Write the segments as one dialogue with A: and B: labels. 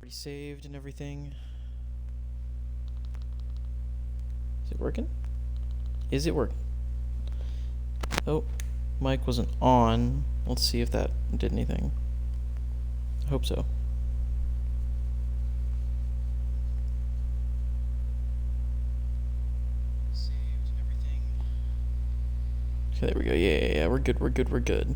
A: Already saved and everything. Is it working? Is it working? Oh, mic wasn't on. Let's see if that did anything. I hope so. Saved and everything. Okay, there we go. Yeah. We're good.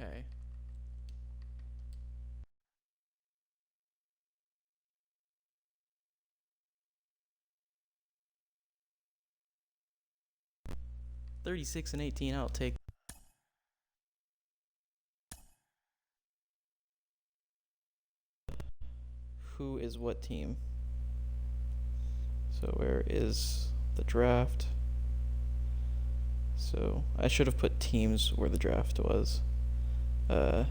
A: Okay. $36 and $18. I'll take. Who is what team? So where is the draft? So I should have put teams where the draft was. Let's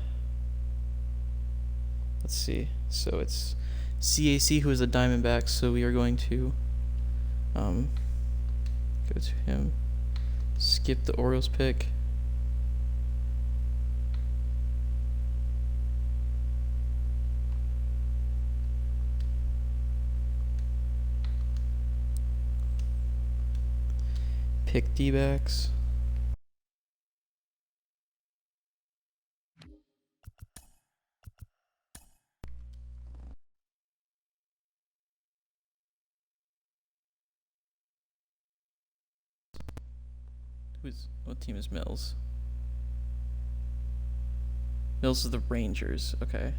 A: see. So it's CAC, who is the Diamondbacks. So we are going to go to him. Skip the Orioles pick. Pick D-backs. What team is Mills? Mills is the Rangers. Okay.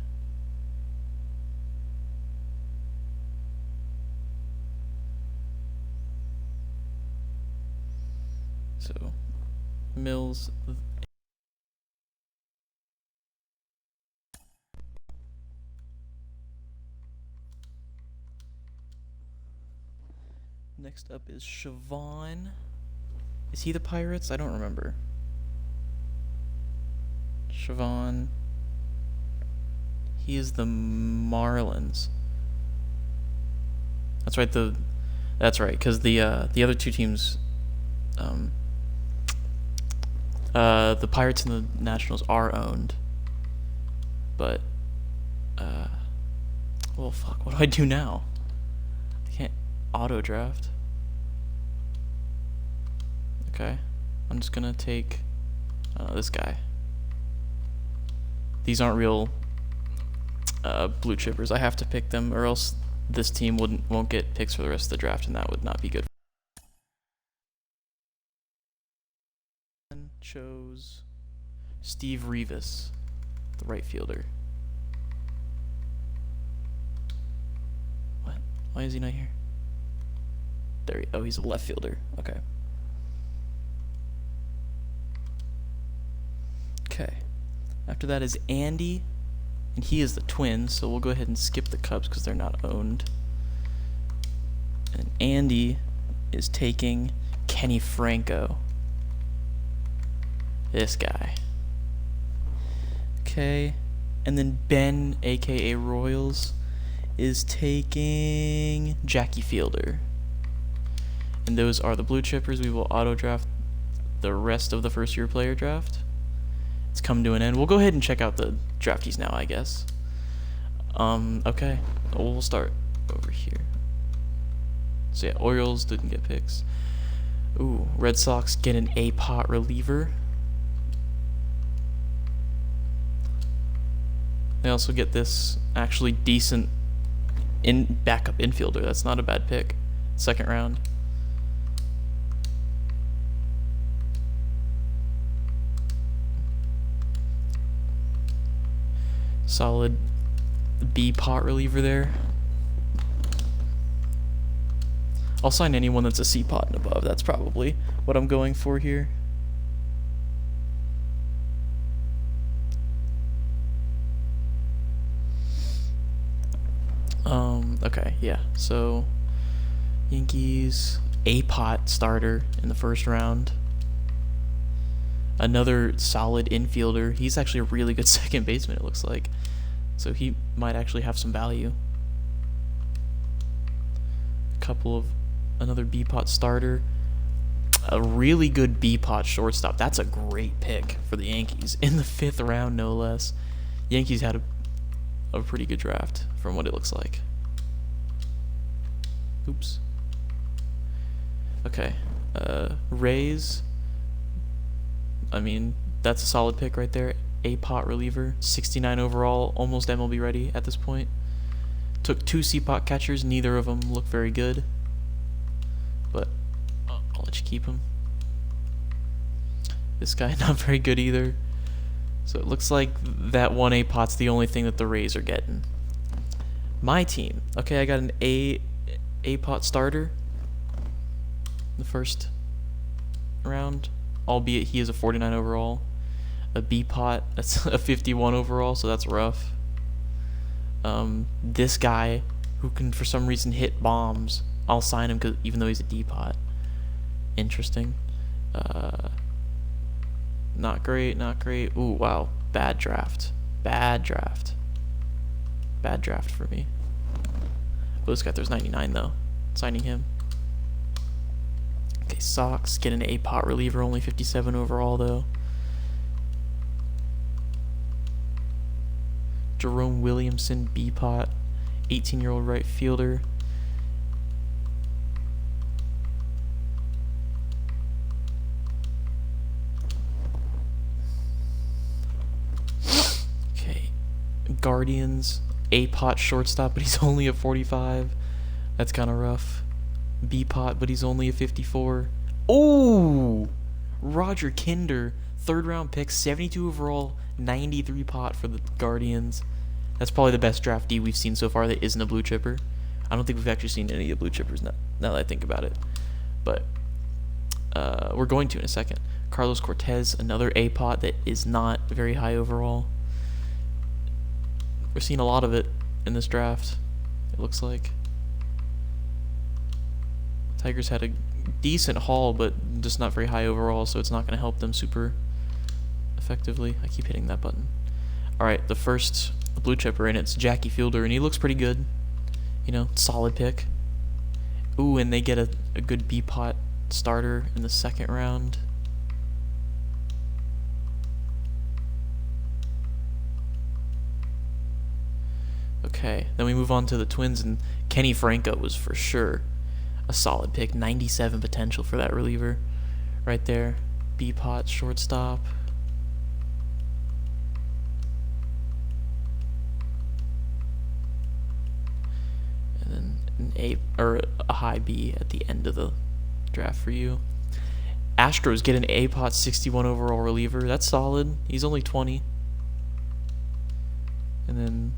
A: Mills. Next up is Siobhan. Is he the Pirates? I don't remember. Siobhan. He is the Marlins. That's right. That's right. Because the other two teams, the Pirates and the Nationals are owned. But, well, fuck. What do I do now? I can't auto draft. Okay, I'm just gonna take this guy. These aren't real blue chippers. I have to pick them, or else this team won't get picks for the rest of the draft, and that would not be good. Chose Steve Rivas, the right fielder. What? Why is he not here? There. Oh, he's a left fielder. Okay. Okay. After that is Andy, and he is the Twins, so we'll go ahead and skip the Cubs because they're not owned. And Andy is taking Kenny Franco. This guy. Okay. And then Ben, aka Royals, is taking Jackie Fielder. And those are the blue chippers. We will auto draft the rest of the first year player draft. It's come to an end. We'll go ahead and check out the draftees now, I guess. Okay. We'll start over here. So yeah, Orioles didn't get picks. Ooh, Red Sox get an A-pot reliever. They also get this actually decent backup infielder. That's not a bad pick. Second round. Solid B-pot reliever there. I'll sign anyone that's a C-pot and above. That's probably what I'm going for here. Okay, yeah. So Yankees A-pot starter in the first round. Another solid infielder. He's actually a really good second baseman, it looks like. So he might actually have some value. Another B-pot starter. A really good B-pot shortstop. That's a great pick for the Yankees. In the 5th round, no less. Yankees had a pretty good draft from what it looks like. Oops. Okay. Rays. I mean, that's a solid pick right there. A-pot reliever, 69 overall, almost MLB ready at this point. Took 2 C-pot catchers, neither of them look very good. But I'll let you keep him. This guy, not very good either. So it looks like that one A-pot's the only thing that the Rays are getting. My team. Okay, I got an A-pot starter in the first round. Albeit he is a 49 overall. A B-pot, that's a 51 overall, so that's rough. This guy, who can for some reason hit bombs, I'll sign him even though he's a D-pot. Interesting. Not great, not great. Ooh, wow. Bad draft. Bad draft. Bad draft for me. Oh, this guy throws 99 though. Signing him. Okay, Sox get an A-pot reliever, only 57 overall though. Jerome Williamson, B-pot, 18-year-old right fielder. Okay, Guardians, A-pot shortstop, but he's only a 45. That's kind of rough. B-pot, but he's only a 54. Oh! Roger Kinder, 3rd round pick, 72 overall, 93 pot for the Guardians. That's probably the best draftee we've seen so far that isn't a blue chipper. I don't think we've actually seen any of the blue chippers now that I think about it. But we're going to in a second. Carlos Cortez, another A pot that is not very high overall. We're seeing a lot of it in this draft, it looks like. Tigers had a decent haul, but just not very high overall, so it's not going to help them super effectively. I keep hitting that button. Alright, the first blue chipper, and it's Jackie Fielder, and he looks pretty good. You know, solid pick. Ooh, and they get a good B-pot starter in the second round. Okay, then we move on to the Twins, and Kenny Franco was for sure a solid pick. 97 potential for that reliever right there. B-pot shortstop. And then an A or a high B at the end of the draft for you. Astros get an A-pot 61 overall reliever. That's solid. He's only 20. And then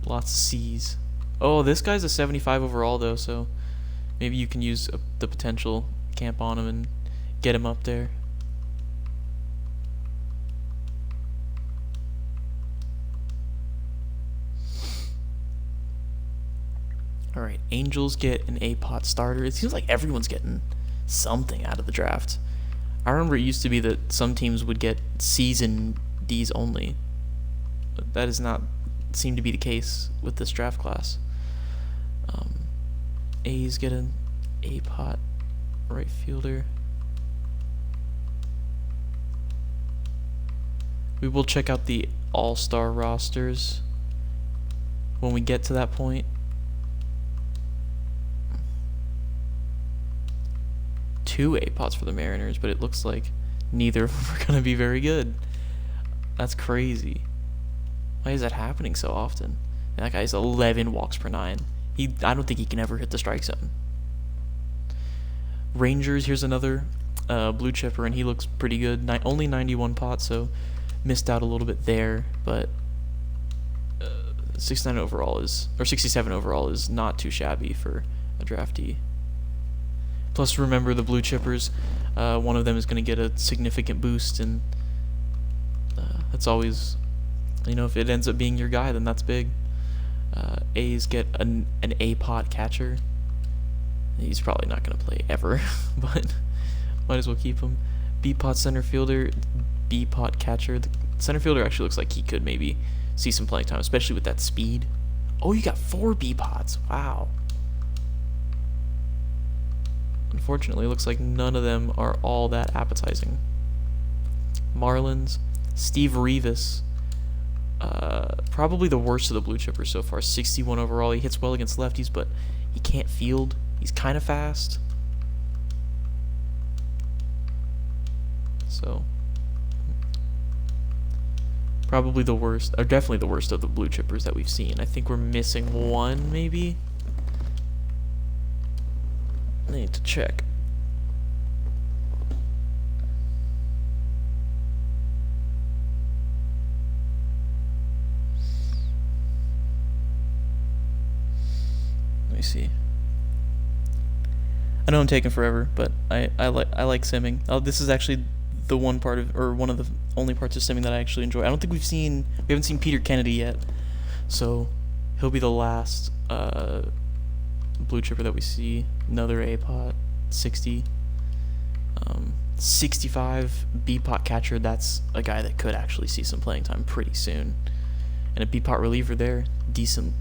A: lots of C's. Oh, this guy's a 75 overall though, so maybe you can use the potential camp on him and get him up there. Alright, Angels get an A-pot starter. It seems like everyone's getting something out of the draft. I remember it used to be that some teams would get C's and D's only, but that does not seem to be the case with this draft class. A's get an A-pot right fielder. We will check out the all-star rosters when we get to that point. Two A-pots for the Mariners, but it looks like neither of them are going to be very good. That's crazy. Why is that happening so often? And that guy's 11 walks per 9. I don't think he can ever hit the strike zone. Rangers, here's another blue chipper, and he looks pretty good. Only 91 pots, so missed out a little bit there, but 69 overall is, or 67 overall is not too shabby for a draftee. Plus, remember the blue chippers, one of them is going to get a significant boost, and that's always, you know, if it ends up being your guy, then that's big. A's get an A-pot catcher. He's probably not going to play ever, but might as well keep him. B-pot center fielder, B-pot catcher. The center fielder actually looks like he could maybe see some playing time, especially with that speed. Oh, you got 4 B-pots. Wow. Unfortunately, it looks like none of them are all that appetizing. Marlins, Steve Rivas. Probably the worst of the blue chippers so far. 61 overall. He hits well against lefties, but he can't field. He's kind of fast. So, probably the worst, or definitely the worst of the blue chippers that we've seen. I think we're missing one, maybe? I need to check. Let me see. I know I'm taking forever, but I like simming. Oh, this is actually the one part of, or one of the only parts of simming that I actually enjoy. I don't think we haven't seen Peter Kennedy yet, so he'll be the last blue chipper that we see. Another A-pot, 60. 65 B-pot catcher. That's a guy that could actually see some playing time pretty soon. And a B-pot reliever there, decent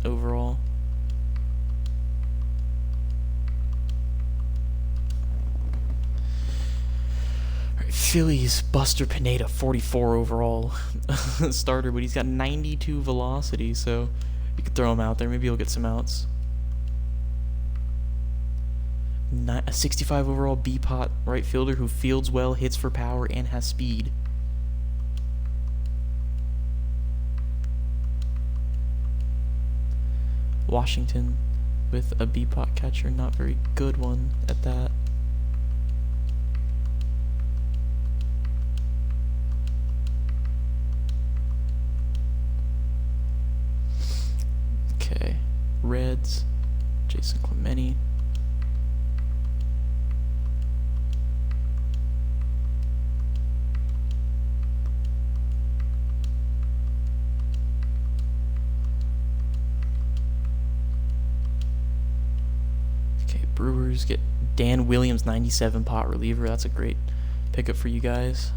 A: overall. Phillies, Buster Pineda, 44 overall starter, but he's got 92 velocity, so you could throw him out there. Maybe he'll get some outs. A 65 overall B-pot right fielder who fields well, hits for power, and has speed. Washington with a B-pot catcher, not very good one at that. Okay, Reds, Jason Clemente. fielders. Get Dan Williams, 97 pot reliever. That's a great pickup for you guys.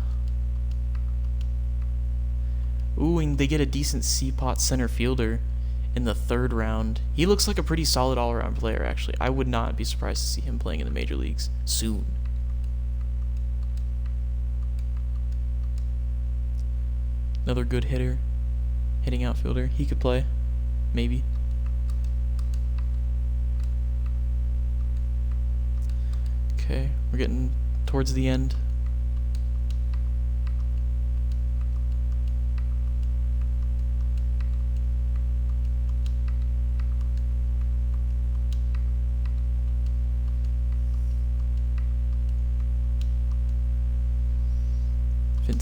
A: Ooh, and they get a decent C-pot center fielder in the 3rd round. He looks like a pretty solid all-around player, actually. I would not be surprised to see him playing in the major leagues soon. Another good hitter, hitting outfielder. He could play, maybe. Okay, we're getting towards the end.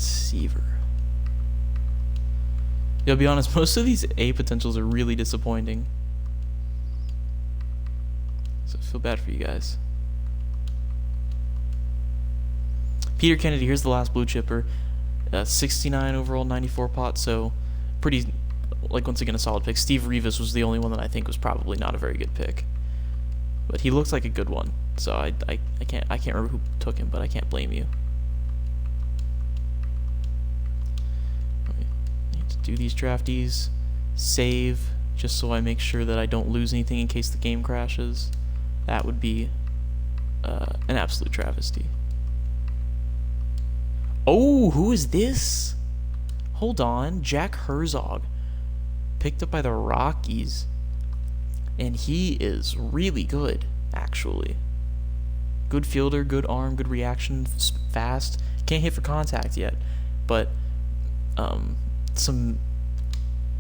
A: Seaver. Yeah, I'll be honest, most of these A potentials are really disappointing. So I feel bad for you guys. Peter Kennedy, here's the last blue chipper. 69 overall, 94 pot, so pretty, like, once again, a solid pick. Steve Rivas was the only one that I think was probably not a very good pick. But he looks like a good one. So I can't remember who took him, but I can't blame you. Do these draftees, save, just so I make sure that I don't lose anything in case the game crashes. That would be an absolute travesty. Oh, who is this? Hold on, Jack Herzog, picked up by the Rockies, and he is really good, actually. Good fielder, good arm, good reaction, fast. Can't hit for contact yet, but some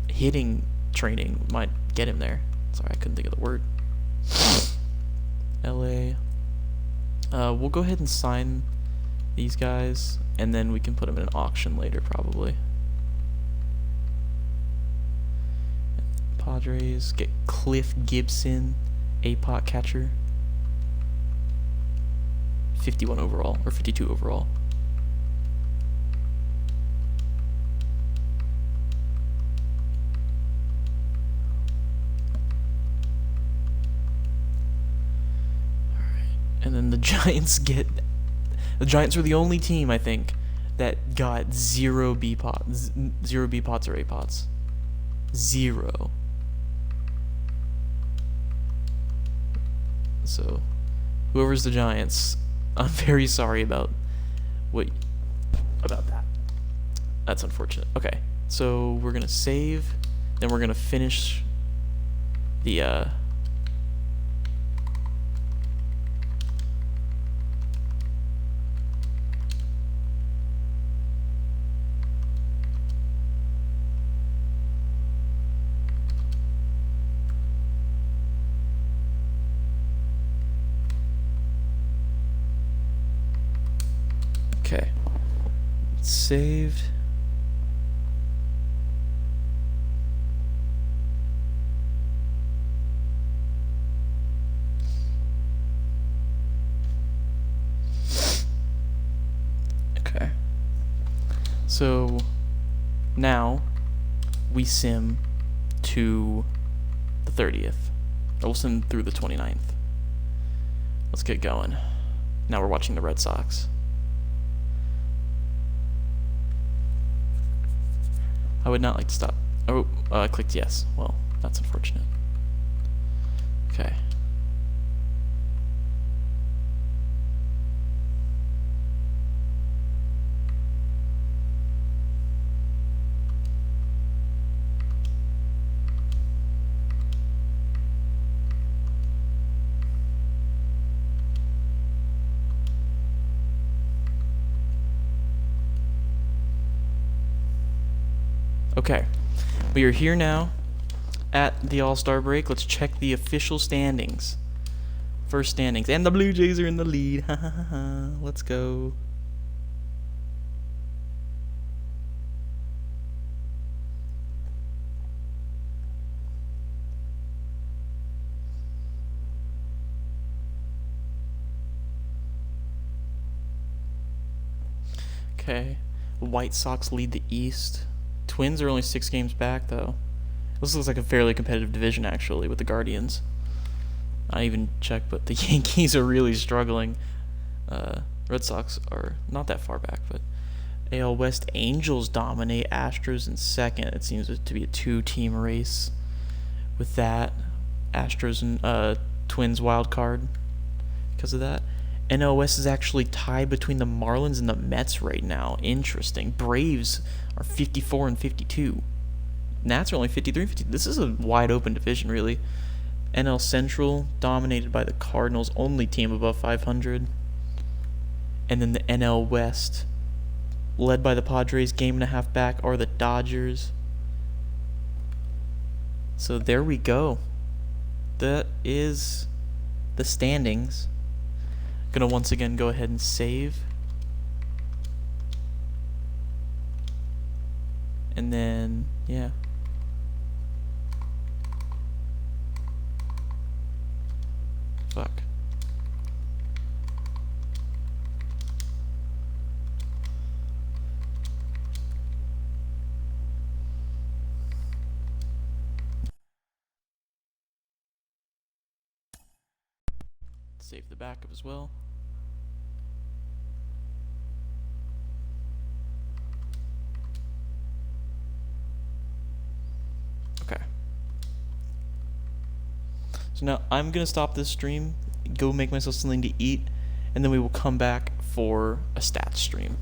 A: hitting training might get him there. Sorry, I couldn't think of the word. LA. We'll go ahead and sign these guys, and then we can put them in an auction later, probably. Padres get Cliff Gibson, A-pot catcher. 51 overall, or 52 overall. And then the Giants were the only team, I think, that got 0 B pots, 0 B pots or A pots. 0. So, whoever's the Giants, I'm very sorry about that. That's unfortunate. Okay, so we're gonna save, then we're gonna finish the okay. It's saved. Okay. So now we sim to the 30th. We'll sim through the 29th. Let's get going. Now we're watching the Red Sox. I would not like to stop. Oh, I clicked yes. Well, that's unfortunate. Okay. Okay, we are here now at the All-Star break. Let's check the official standings. First standings, and the Blue Jays are in the lead. Ha ha ha. Let's go. Okay, White Sox lead the East. Twins are only 6 games back, though. This looks like a fairly competitive division, actually, with the Guardians. I even checked, but the Yankees are really struggling. Red Sox are not that far back, but AL West Angels dominate Astros in second. It seems to be a two-team race with that. Astros and Twins wild card because of that. NL West is actually tied between the Marlins and the Mets right now. Interesting. Braves are 54 and 52. Nats are only 53 and 50. This is a wide open division, really. NL Central dominated by the Cardinals, only team above 500. And then the NL West, led by the Padres, game and a half back, are the Dodgers. So there we go. That is the standings. Gonna once again go ahead and save. And then, yeah. Fuck. Save the backup as well. Okay. So now I'm going to stop this stream, go make myself something to eat, and then we will come back for a stats stream.